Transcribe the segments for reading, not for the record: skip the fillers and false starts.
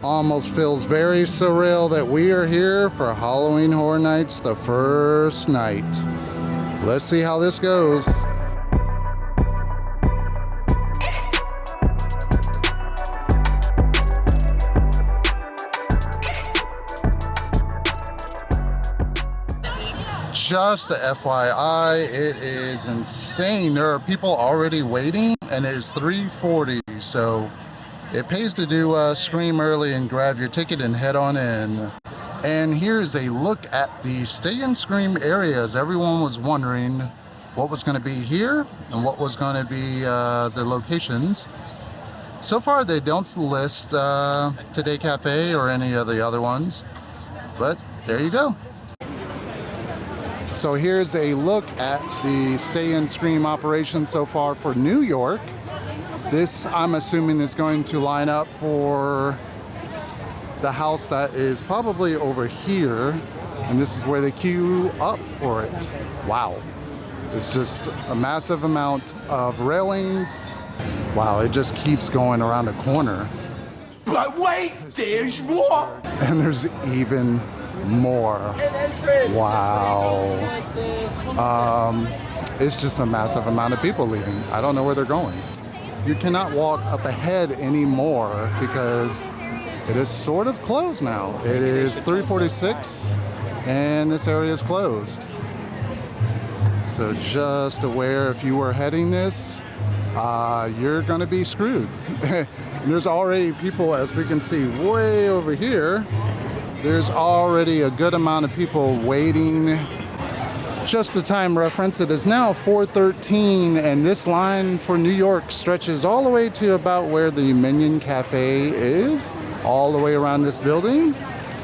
Almost feels very surreal that we are here for Halloween Horror Nights, the first night. Let's see how this goes. Just the FYI, it is insane. There are people already waiting and it is 3:40, so it pays to do Scream early and grab your ticket and head on in. And here's a look at the Stay and Scream areas. Everyone was wondering what was going to be here and what was going to be the locations. So far they don't list Today Cafe or any of the other ones, but there you go. So here's a look at the Stay and Scream operation so far for New York. This, I'm assuming, is going to line up for the house that is probably over here, and this is where they queue up for it. Wow. It's just a massive amount of railings. Wow, it just keeps going around the corner. But wait, there's more! And there's even more. Wow. It's just a massive amount of people leaving. I don't know where they're going. You cannot walk up ahead anymore because it is sort of closed now. It is 3:46 and this area is closed. So just aware, if you were heading this, you're going to be screwed. And there's already people, as we can see, way over here. There's already a good amount of people waiting. Just the time reference, it is now 4:13, and this line for New York stretches all the way to about where the Minion Cafe is, all the way around this building,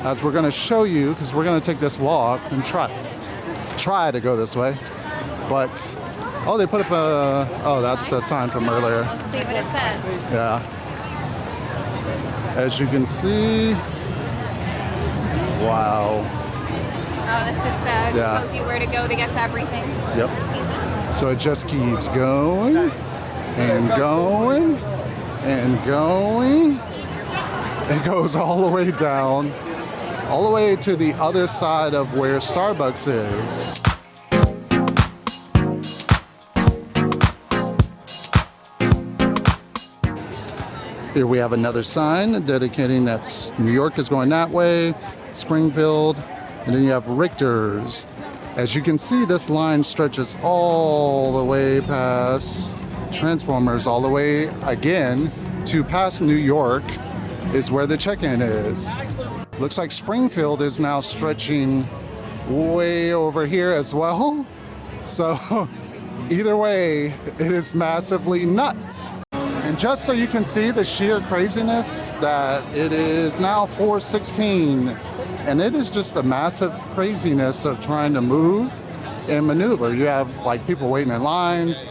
as we're going to show you, because we're going to take this walk and try to go this way. But, oh, they put up a, oh, that's the sign from earlier. Let's see what it says. Yeah. As you can see, wow. Oh, that's just tells you where to go to get to everything. Yep. So it just keeps going and going and going. It goes all the way down, all the way to the other side of where Starbucks is. Here we have another sign dedicating that New York is going that way, Springfield, and then you have Richter's. As you can see, this line stretches all the way past Transformers, all the way again to past New York is where the check-in is. Looks like Springfield is now stretching way over here as well. So either way, it is massively nuts. And just so you can see the sheer craziness that it is now 4:16, and it is just a massive craziness of trying to move and maneuver. You have like people waiting in lines,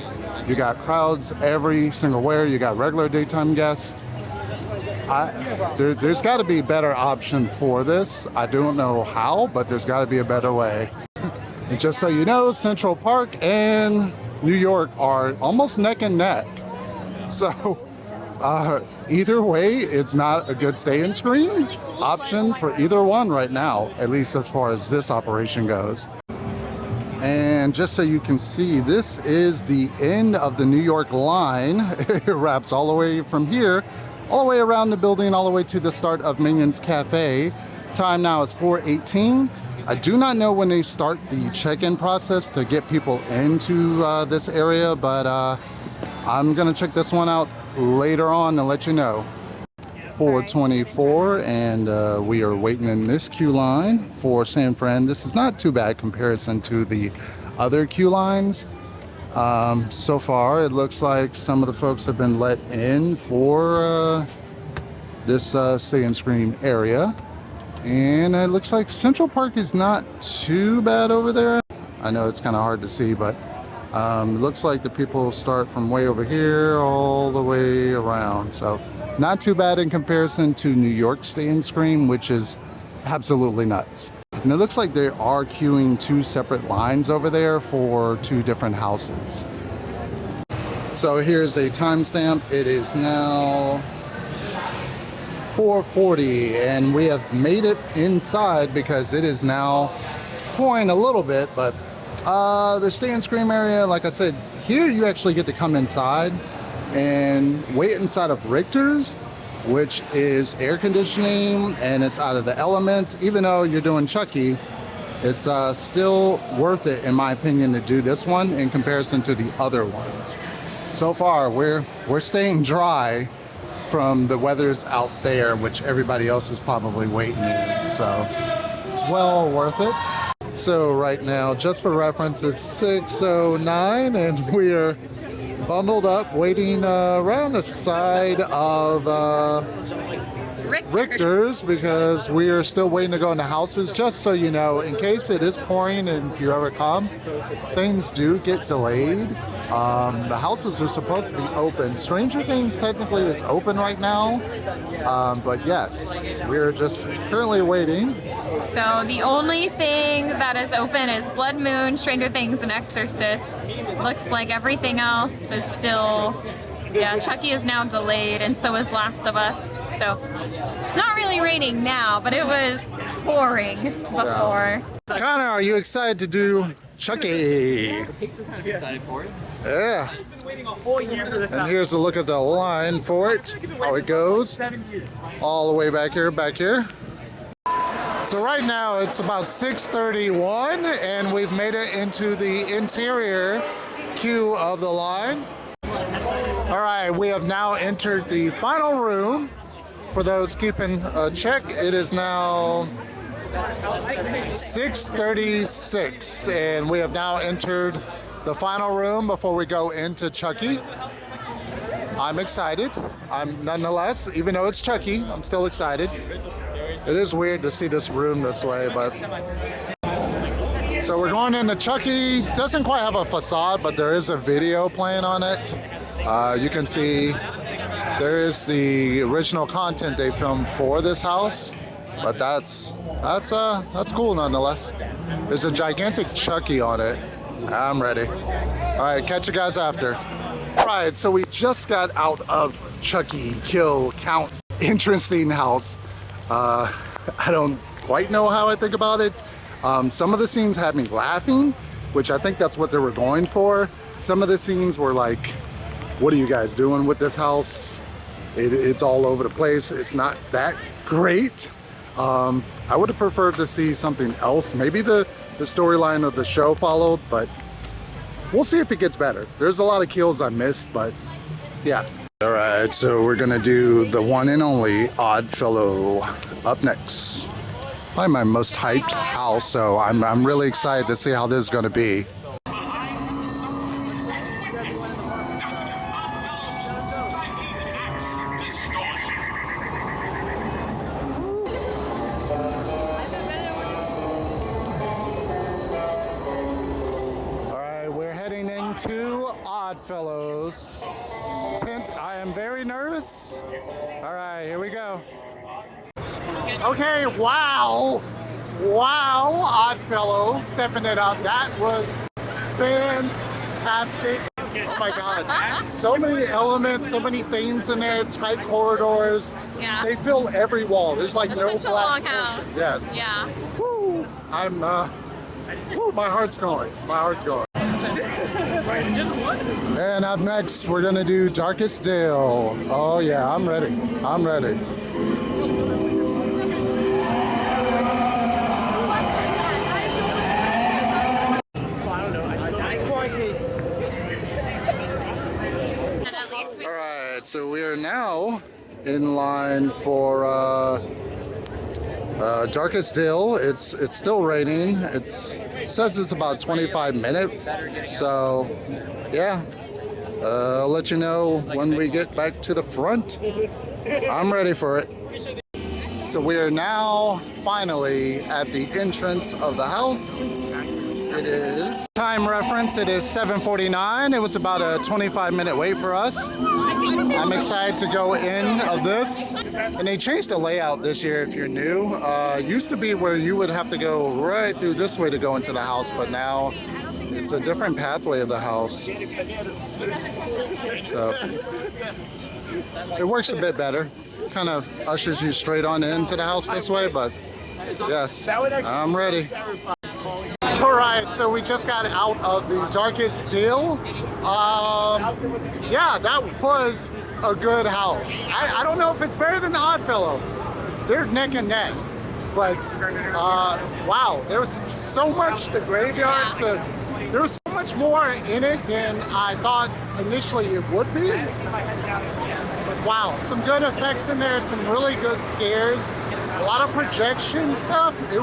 you got crowds every single where, you got regular daytime guests. There's got to be a better option for this. I don't know how, but there's got to be a better way. And just so you know, Central Park and New York are almost neck and neck. So either way, it's not a good Stay and Scream option for either one right now, at least as far as this operation goes. And just so you can see, this is the end of the New York line. It wraps all the way from here, all the way around the building, all the way to the start of Minion's Cafe. Time now is 4:18. I do not know when they start the check-in process to get people into this area, but I'm gonna check this one out later on and let you know. 4:24, and we are waiting in this queue line for San Fran. This is not too bad comparison to the other queue lines. So far, it looks like some of the folks have been let in for this Stay and Scream area. And it looks like Central Park is not too bad over there. I know it's kind of hard to see, but it looks like the people start from way over here all the way around. So not too bad in comparison to New York Stay and Scream, which is absolutely nuts. And it looks like they are queuing two separate lines over there for two different houses. So here's a timestamp. It is now 4:40, and we have made it inside because it is now pouring a little bit, but the Stay and Scream area, like I said, here you actually get to come inside and wait inside of Richter's, which is air conditioning and it's out of the elements. Even though you're doing Chucky, it's still worth it, in my opinion, to do this one in comparison to the other ones. So far, we're staying dry from the weathers out there, which everybody else is probably waiting in. So it's well worth it. So right now, just for reference, it's 6:09 and we are bundled up waiting around the side of Richter's because we are still waiting to go into houses. Just so you know, in case it is pouring and if you ever come, things do get delayed. The houses are supposed to be open. Stranger Things technically is open right now, but yes, we're just currently waiting. So the only thing that is open is Blood Moon, Stranger Things, and Exorcist. Looks like everything else is still, yeah, Chucky is now delayed, and so is Last of Us. So it's not really raining now, but it was pouring before. Connor, are you excited to do Chucky? Excited for it? Yeah. And here's a look at the line for it, how it goes. All the way back here. So right now it's about 6:31 and we've made it into the interior queue of the line. All right, we have now entered the final room. For those keeping check, it is now 6:36 and we have now entered the final room before we go into Chucky. I'm excited. I'm nonetheless, even though it's Chucky, I'm still excited. It is weird to see this room this way, but... So we're going into Chucky. Doesn't quite have a facade, but there is a video playing on it. You can see there is the original content they filmed for this house, but that's cool nonetheless. There's a gigantic Chucky on it. I'm ready. All right, catch you guys after. All right, so we just got out of Chucky Kill Count Interesting House. I don't quite know how I think about it. Some of the scenes had me laughing, which I think that's what they were going for. Some of the scenes were like, what are you guys doing with this house? It's all over the place. It's not that great. I would have preferred to see something else. Maybe the storyline of the show followed, but we'll see if it gets better. There's a lot of kills I missed, but yeah. All right, so we're gonna do the one and only Oddfellow up next. Probably my most hyped house, so I'm really excited to see how this is gonna be. To Oddfellows tent. I am very nervous. All right, here we go. Okay, wow, Oddfellows stepping it up. That was fantastic. Oh my God, so many elements, so many things in there, tight corridors. Yeah. They fill every wall. There's like no such a black long house. portions. Yes. Yeah. Woo. I'm woo, my heart's going. And up next, we're gonna do Darkest Dale. Oh yeah, I'm ready. All right, so we are now in line for Darkest Dale. It's still raining. It says it's about 25 minutes. So yeah, I'll let you know when we get back to the front. I'm ready for it. So we are now finally at the entrance of the house. It is time reference. It is 7:49. It was about a 25-minute wait for us. I'm excited to go in of this. And they changed the layout this year if you're new. Used to be where you would have to go right through this way to go into the house, but now it's a different pathway of the house. So it works a bit better. kind of ushers you straight on into the house this way, but yes, I'm ready. All right, so we just got out of the Darkest Deal. Yeah, that was a good house. I don't know if it's better than the Oddfellow. They're neck and neck. But wow, there was so much, the graveyards, there was so much more in it than I thought initially it would be. But wow, some good effects in there, some really good scares, a lot of projection stuff. It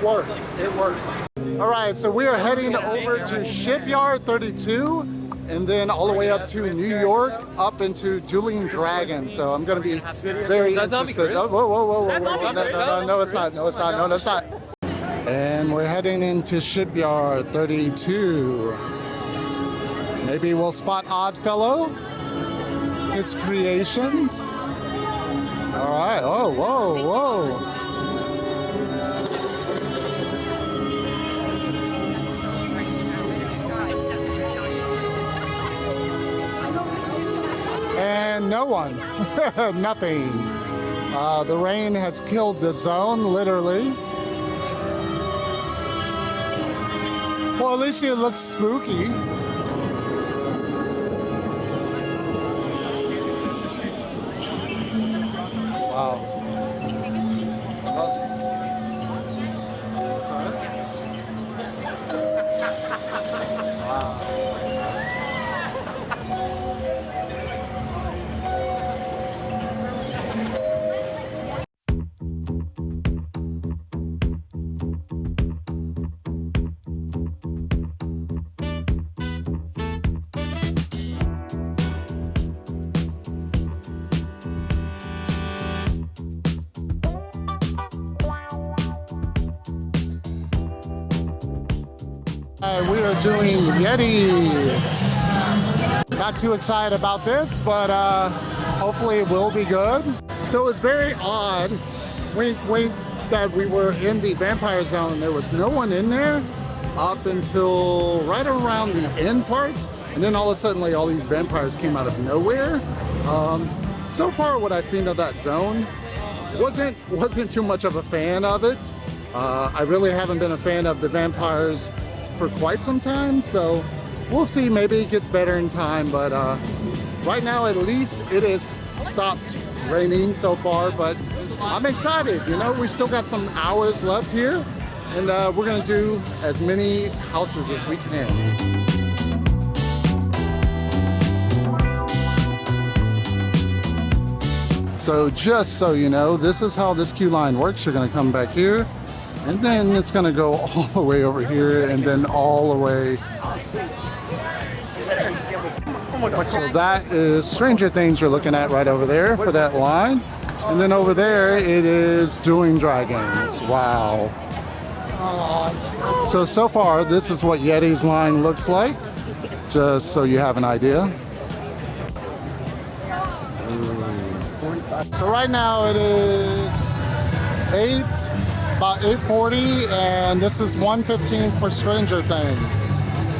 worked, it worked. All right, so we are heading over to Shipyard 32 and then all the way up to New York, up into Dueling Dragon. So I'm going to be very interested. Oh, whoa, whoa, whoa, whoa, whoa. No, it's not. No, it's not. No, that's not. And we're heading into Shipyard 32. Maybe we'll spot Oddfellow, his creations. All right. Oh, whoa, whoa. And no one, nothing. The rain has killed the zone, literally. Well, at least it looks spooky. Wow. We are doing Yeti. Not too excited about this, but hopefully it will be good. So it was very odd wink, wink, that we were in the vampire zone. There was no one in there up until right around the end part. And then all of a sudden, like, all these vampires came out of nowhere. So far, what I've seen of that zone wasn't too much of a fan of it. I really haven't been a fan of the vampires for quite some time, so we'll see. Maybe it gets better in time, but right now at least it has stopped raining so far. But I'm excited. You know, we still got some hours left here, and we're gonna do as many houses as we can. So just so you know, this is how this queue line works. You're gonna come back here, and then it's gonna go all the way over here and then all the way. So that is Stranger Things you're looking at right over there for that line. And then over there, it is Dueling Dragons. Wow. So far, this is what Yeti's line looks like, just so you have an idea. So right now it is about 8:40, and this is 1:15 for Stranger Things.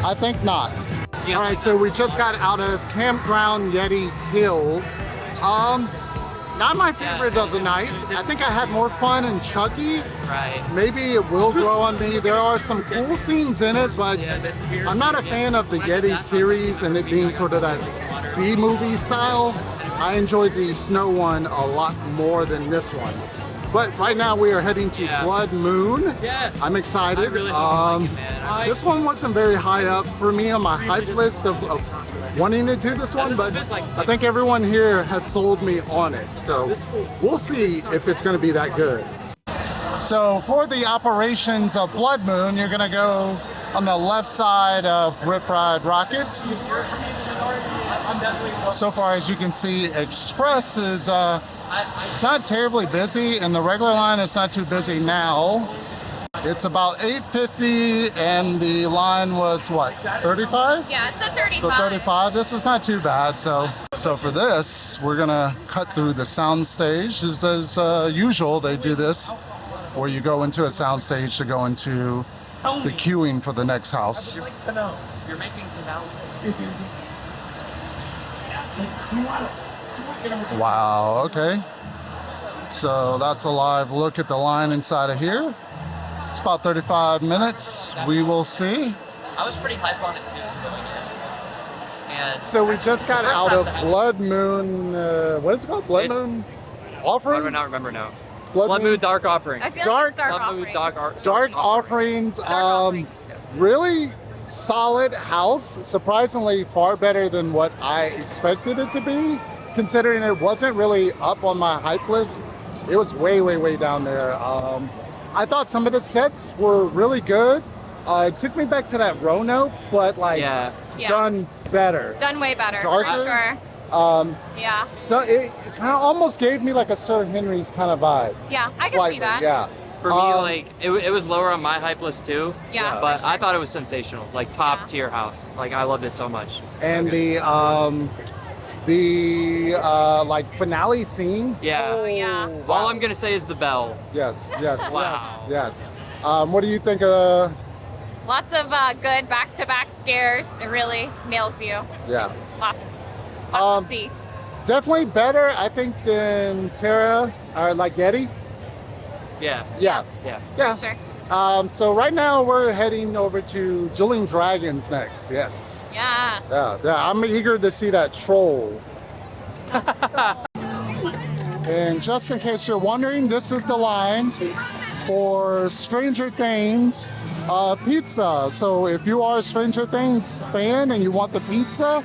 I think not. All right, so we just got out of Campground Yeti Hills. Not my favorite of the night. I think I had more fun in Chucky. Right. Maybe it will grow on me. There are some cool scenes in it, but I'm not a fan of the Yeti series and it being sort of that B-movie style. I enjoyed the snow one a lot more than this one. But right now we are heading to Blood Moon. Yes. I'm excited. Really like it, man. This one wasn't very high up for me on my hype list of wanting to do this one, but I think everyone here has sold me on it. So we'll see if it's going to be that good. So for the operations of Blood Moon, you're going to go on the left side of Rip Ride Rocket. So far, as you can see, Express is it's not terribly busy, and the regular line is not too busy now. It's about 8:50, and the line was what, 35? Yeah, it's a 35. So 35. This is not too bad. So for this, we're gonna cut through the sound stage. As usual, they do this, where you go into a sound stage to go into the queuing for the next house. You're making some out. Wow, okay. So that's a live look at the line inside of here. It's about 35 minutes. We will see. I was pretty hyped on it too going in. And So we just got First out time of that- Blood Moon. What is it called? Blood It's- Moon I do offering? not remember now. Blood Moon Dark Offering. I feel Dark- like it's dark Blood Moon offerings. Dark Dark offerings. Dark offerings. Really solid house. Surprisingly far better than what I expected it to be, considering it wasn't really up on my hype list. It was way, way, way down there. I thought some of the sets were really good. It took me back to that Roanoke, but like Yeah. Yeah. done better. Done way better. Darker? For sure. Yeah. So it kind of almost gave me like a Sir Henry's kind of vibe. Yeah, I can Slightly, see that. Yeah. For me, like it was lower on my hype list too. Yeah, But for sure. I thought it was sensational. Like top Yeah. tier house. Like I loved it so much. And So good. like finale scene. Yeah. Oh, yeah. All I'm gonna say is the bell. Yes, yes, Wow. yes, yes. What do you think of? Lots of good back-to-back scares. It really nails you. Yeah, Lots Um, to see. definitely better, I think, than Terra or like Yeti. Yeah. Yeah, Yeah. yeah. For sure. So right now we're heading over to Dueling Dragons next. Yes. Yeah. Yeah. I'm eager to see that troll. And just in case you're wondering, this is the line for Stranger Things pizza. So if you are a Stranger Things fan and you want the pizza,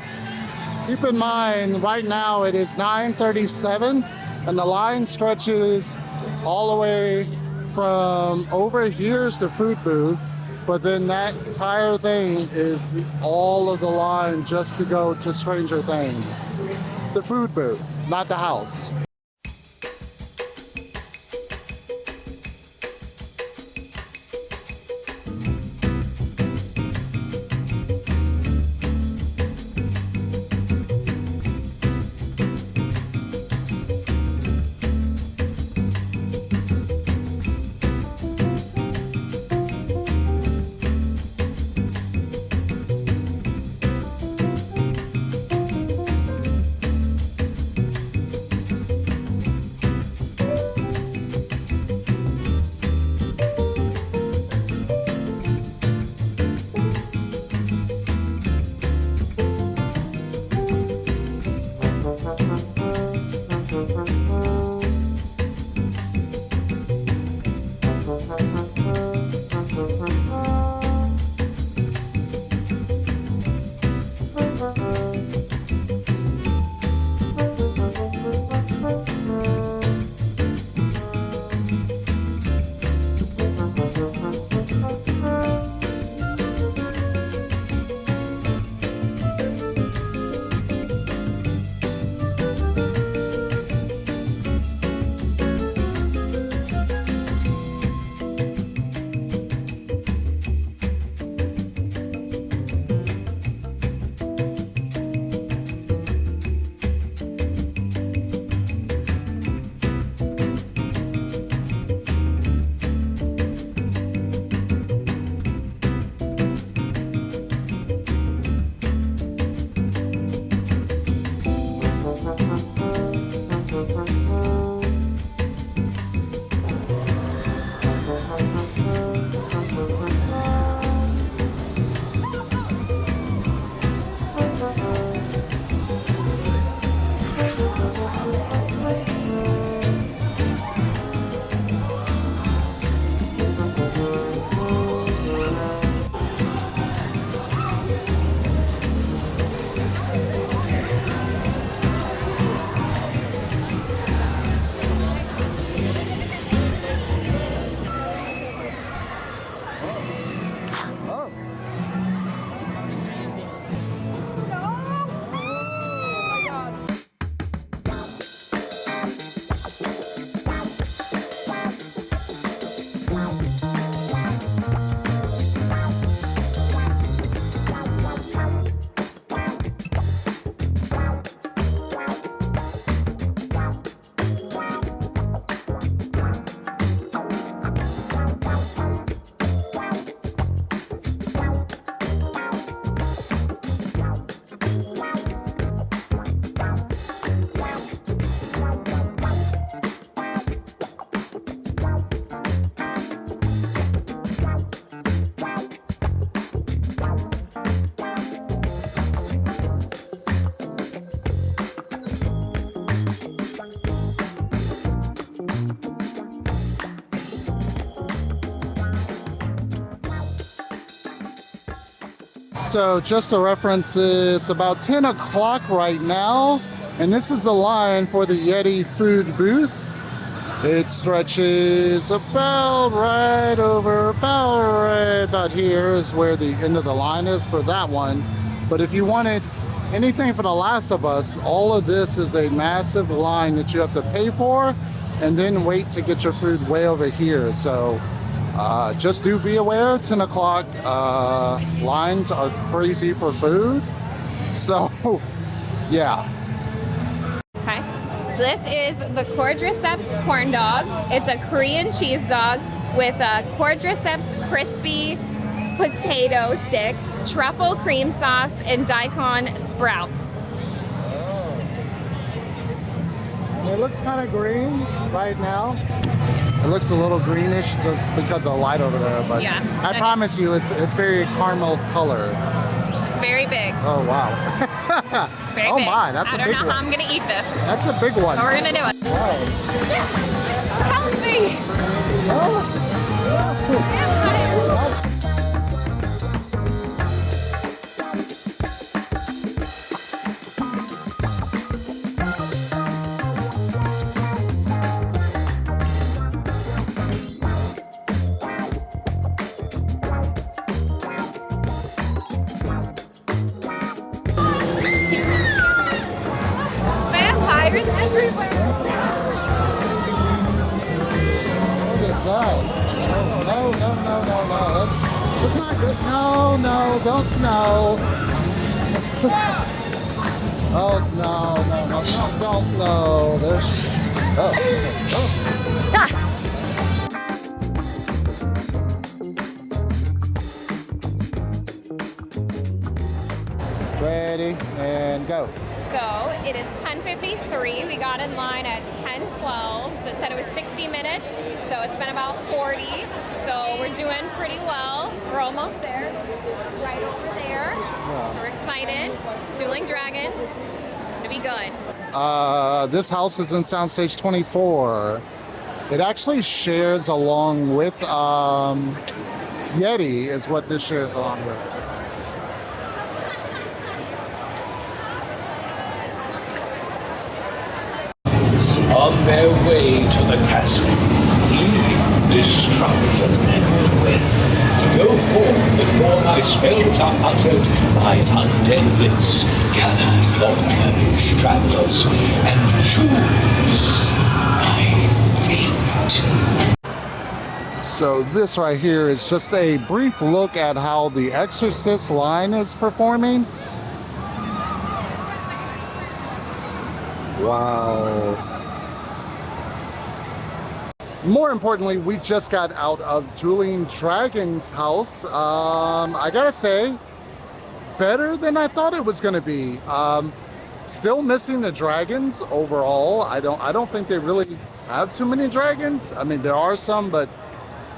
keep in mind right now it is 9:37 and the line stretches all the way from over here's the food booth, but then that entire thing is all of the line just to go to Stranger Things. The food booth, not the house. So just to reference, it's about 10 o'clock right now, and this is the line for the Yeti food booth. It stretches about about here is where the end of the line is for that one. But if you wanted anything for The Last of Us, all of this is a massive line that you have to pay for and then wait to get your food way over here. So just do be aware, 10 o'clock, lines are crazy for food. So yeah. Okay. So this is the Quadriceps corn dog. It's a Korean cheese dog with Quadriceps crispy potato sticks, truffle cream sauce, and daikon sprouts. And it looks kind of green right now. It looks a little greenish just because of the light over there, but Yes. I promise you it's very caramel color. It's very big. Oh wow. It's very Oh big. my, that's a big I don't know how one. I'm gonna eat this, That's a big one. but we're gonna do it. Help me! Vampires everywhere! What is that? No. That's not good. No, don't. Oh, no, don't, no. There's, Ready, and go. So it is 10:53. We got in line at 10:12. So it said it was 60 minutes. So it's been about 40. So we're doing pretty well. We're almost there. It's right over there. So we're excited. Dueling Dragons. Gonna be good. This house is in Soundstage 24. It actually shares along with Yeti is what this shares along with. On their way to the castle, leaving destruction everywhere. Go forth before my spells are uttered, my undead lips. Gather your courage, travelers, and choose my fate. So this right here is just a brief look at how the Exorcist line is performing. Wow. More importantly, we just got out of Dueling Dragons house. I gotta say, better than I thought it was gonna be. Still missing the dragons overall. I don't think they really have too many dragons. I mean, there are some, but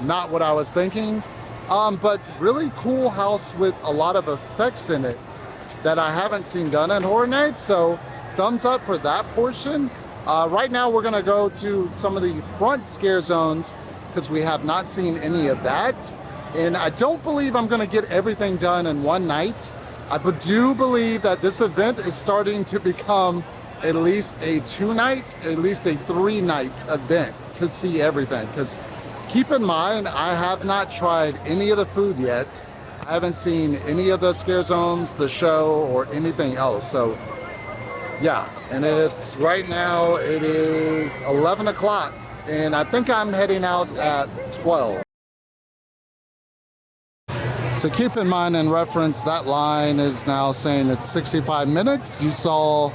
not what I was thinking. But really cool house with a lot of effects in it that I haven't seen done at Horror Nights. So thumbs up for that portion. Right now we're gonna go to some of the front scare zones because we have not seen any of that. And I don't believe I'm gonna get everything done in one night. I do believe that this event is starting to become at least a 2-night, at least a 3-night event to see everything. Because keep in mind, I have not tried any of the food yet. I haven't seen any of the scare zones, the show, or anything else. So yeah, and it's right now, it is 11 o'clock, and I think I'm heading out at 12. So keep in mind and reference that line is now saying it's 65 minutes. You saw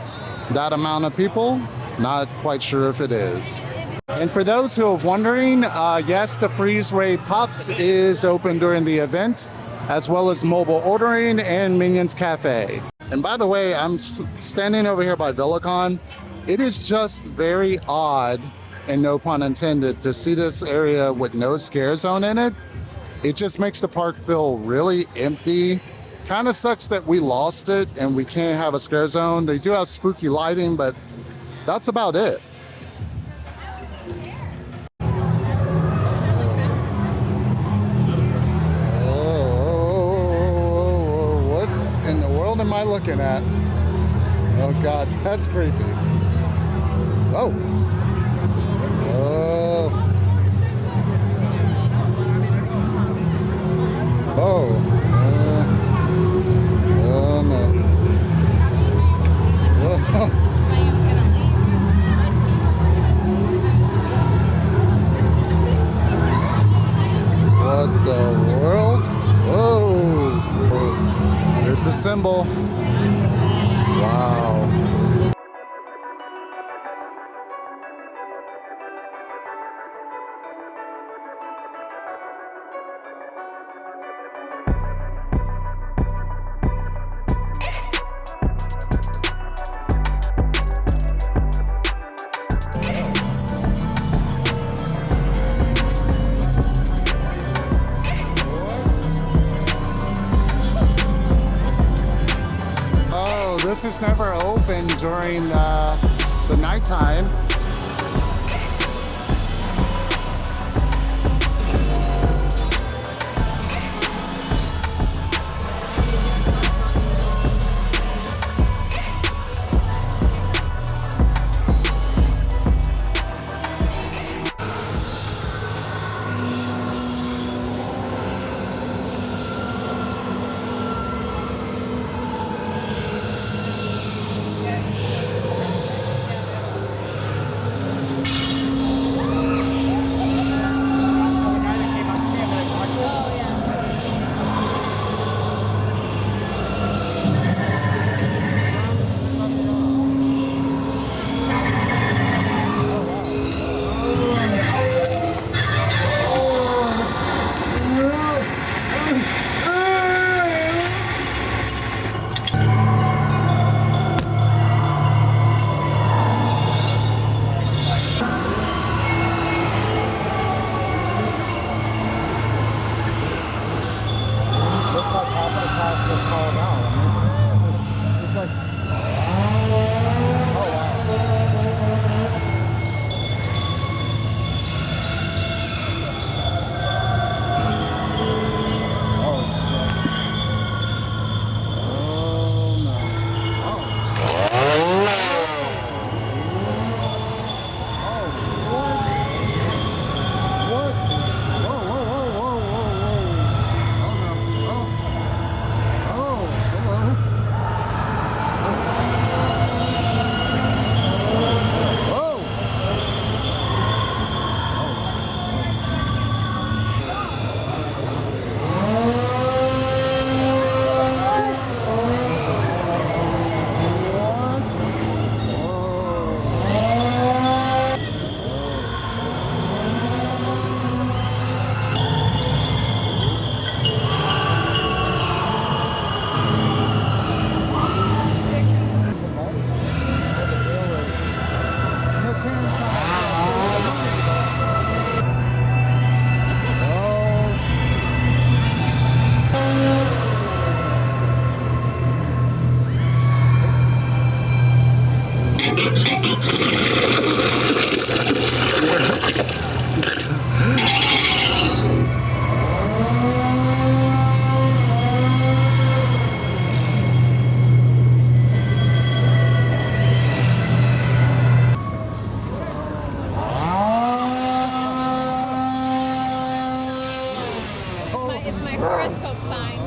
that amount of people, not quite sure if it is. And for those who are wondering, yes, the Freeze Ray Pops is open during the event, as well as mobile ordering and Minions Cafe. And by the way, I'm standing over here by Villicon. It is just very odd, and no pun intended, to see this area with no scare zone in it. It just makes the park feel really empty. Kind of sucks that we lost it and we can't have a scare zone. They do have spooky lighting, but that's about it. am I looking at? Oh God, that's creepy. Oh. Oh. Oh. Oh no. Oh. What the world? Whoa. There's the symbol. Wow. This is never open during the nighttime. It's my horoscope sign.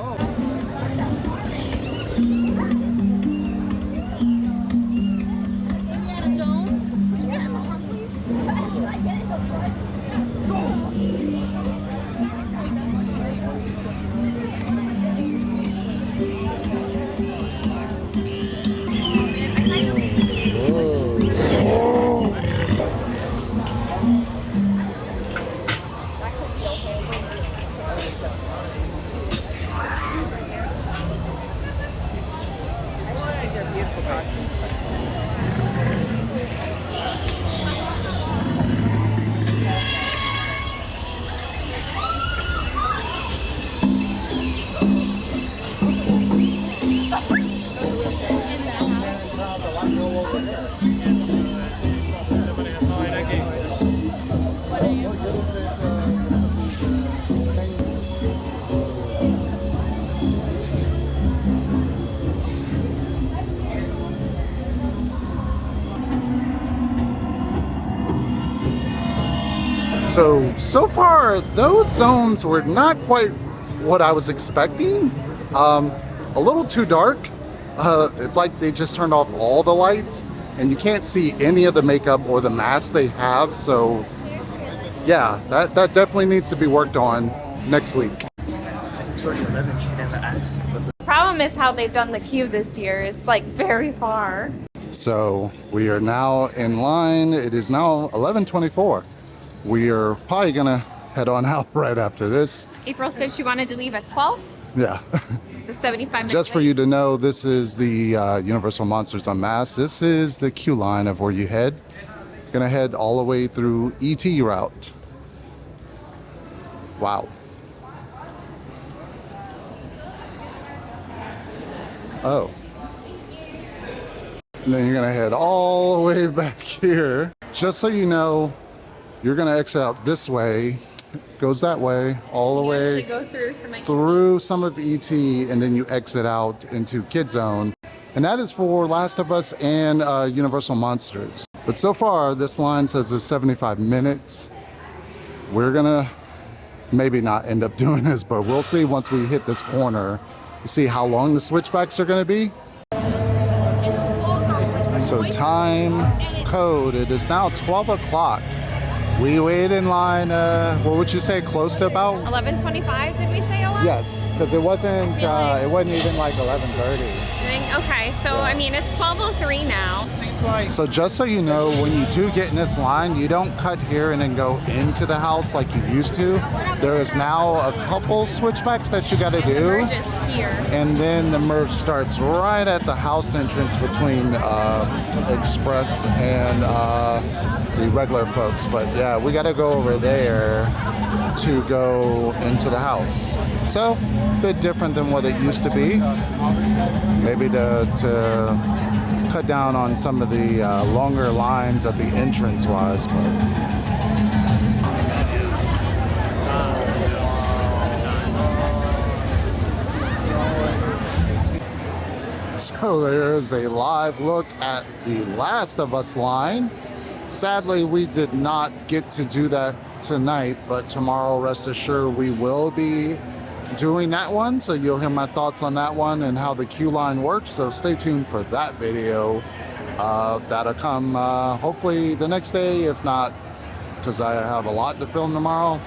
Indiana Jones? Would you get in the front, So far, those zones were not quite what I was expecting. A little too dark. It's like they just turned off all the lights and you can't see any of the makeup or the masks they have. So yeah, that definitely needs to be worked on next week. The problem is how they've done the queue this year. It's like very far. So we are now in line. It is now 11:24. We are probably gonna head on out right after this. April said she wanted to leave at 12. Yeah. It's a 75-minute Just for wait. you to know, this is the Universal Monsters Unmasked. This is the queue line of where you head. Gonna head all the way through ET route. Wow. Oh. And then you're gonna head all the way back here. Just so you know, you're gonna exit out this way. Goes that way, all the You way actually go through through some of ET, and then you exit out into Kid Zone. And that is for Last of Us and Universal Monsters. But so far, this line says it's 75 minutes. We're gonna maybe not end up doing this, but we'll see once we hit this corner to see how long the switchbacks are gonna be. So time code, it is now 12 o'clock. We wait in line, what would you say, close to about? 11:25, did we say 11? Yes, because it wasn't even like 11:30. Okay, so I mean, it's 12:03 now. So just so you know, when you do get in this line, you don't cut here and then go into the house like you used to. There is now a couple switchbacks that you got to do. Merge is here. And then the merge starts right at the house entrance between Express and the regular folks. But yeah, we got to go over there to go into the house. So a bit different than what it used to be. Maybe to cut down on some of the longer lines at the entrance wise. So there is a live look at the Last of Us line. Sadly, we did not get to do that tonight, but tomorrow, rest assured, we will be doing that one. So you'll hear my thoughts on that one and how the queue line works. So stay tuned for that video. That'll come hopefully the next day, if not, because I have a lot to film tomorrow,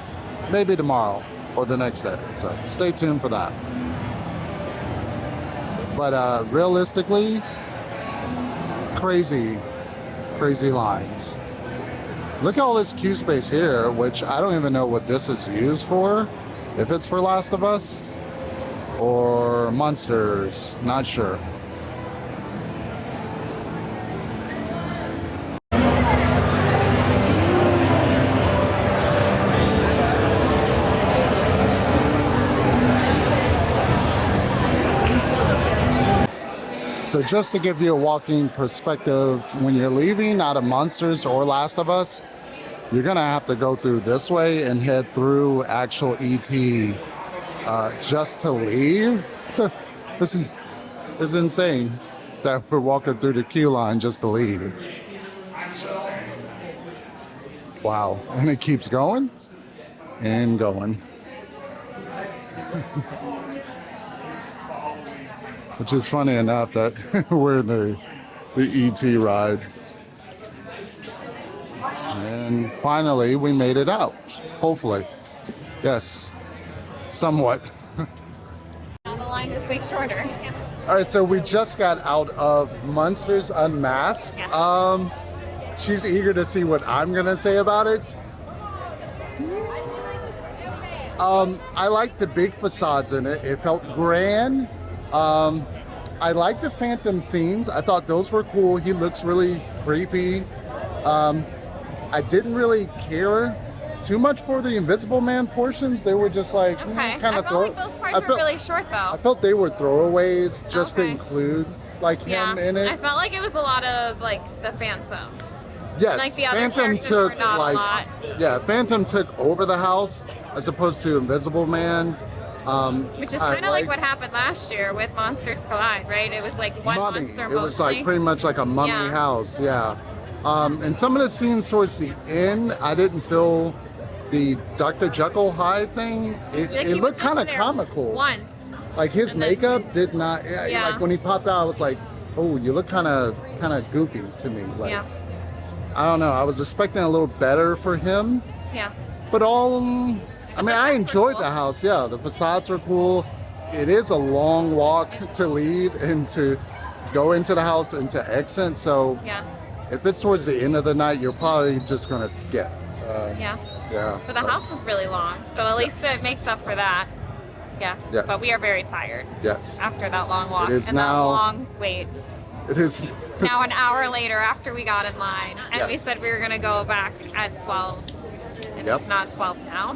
maybe tomorrow or the next day. So stay tuned for that. But realistically, crazy lines. Look at all this queue space here, which I don't even know what this is used for. If it's for Last of Us or Monsters, not sure. So just to give you a walking perspective, when you're leaving out of Monsters or Last of Us, you're gonna have to go through this way and head through actual ET just to leave. This is insane that we're walking through the queue line just to leave. Wow, and it keeps going and going. Which is funny enough that we're in the ET ride. And finally, we made it out. Hopefully. Yes, somewhat. Now the line is way shorter. All right, so we just got out of Monsters Unmasked. Yeah. She's eager to see what I'm gonna say about it. I like the big facades in it. It felt grand. I like the phantom scenes. I thought those were cool. He looks really creepy. I didn't really care too much for the Invisible Man portions. They were just like Okay. kind I of felt like those parts were really short though. I felt they were throwaways just to Okay. include like him in it. I felt like it was a lot of like the Phantom. Yes, Like the other Phantom characters took were not a lot. yeah, Phantom took over the house as opposed to Invisible Man. Which is I kind of like what happened last year with Monsters Collide, right? It was like one Mummy. monster It mostly. was like pretty much like a mummy Yeah. house, yeah. And some of the scenes towards the end, I didn't feel the Dr. Jekyll Hyde thing, Like, it he was looked just kind of there comical. Once. Like his and then- makeup did not. Yeah. Like when he popped out, I was like, oh, you look kind of goofy to me. Like, Yeah. I don't know. I was expecting a little better for him, Yeah. but all. I mean, I facades were enjoyed cool. the house. Yeah, the facades were cool. It is a long walk to leave and to go into the house and to exit. So Yeah. if it's towards the end of the night, you're probably just gonna skip. Yeah. Yeah. But the house is really long, so at least it makes up for that. Yes. Yes. But we are very tired Yes. after that long walk It is and that now- long wait. It is. Now an hour later after we got in line, and we Yes. said we were gonna go back at 12, and Yep. it's not 12 now.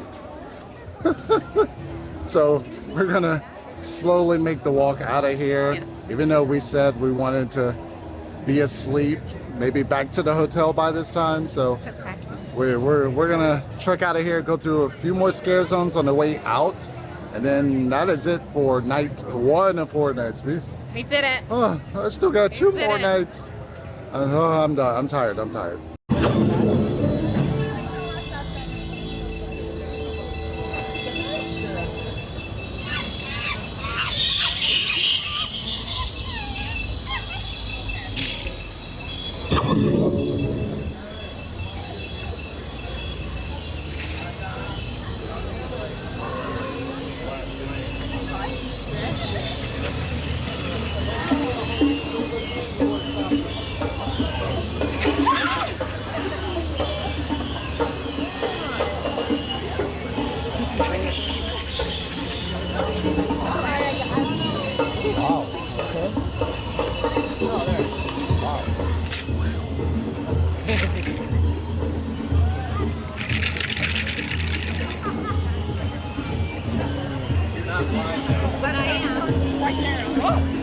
So we're gonna slowly make the walk out of here. Yes. Even though we said we wanted to be asleep, maybe back to the hotel by this time. So It's okay. we're gonna trek out of here, go through a few more scare zones on the way out, and then that is it for night 1 of 4 nights. We did it. Oh, I still got 2 did more it. nights. Oh, I'm done. I'm tired. I'm tired. But I am.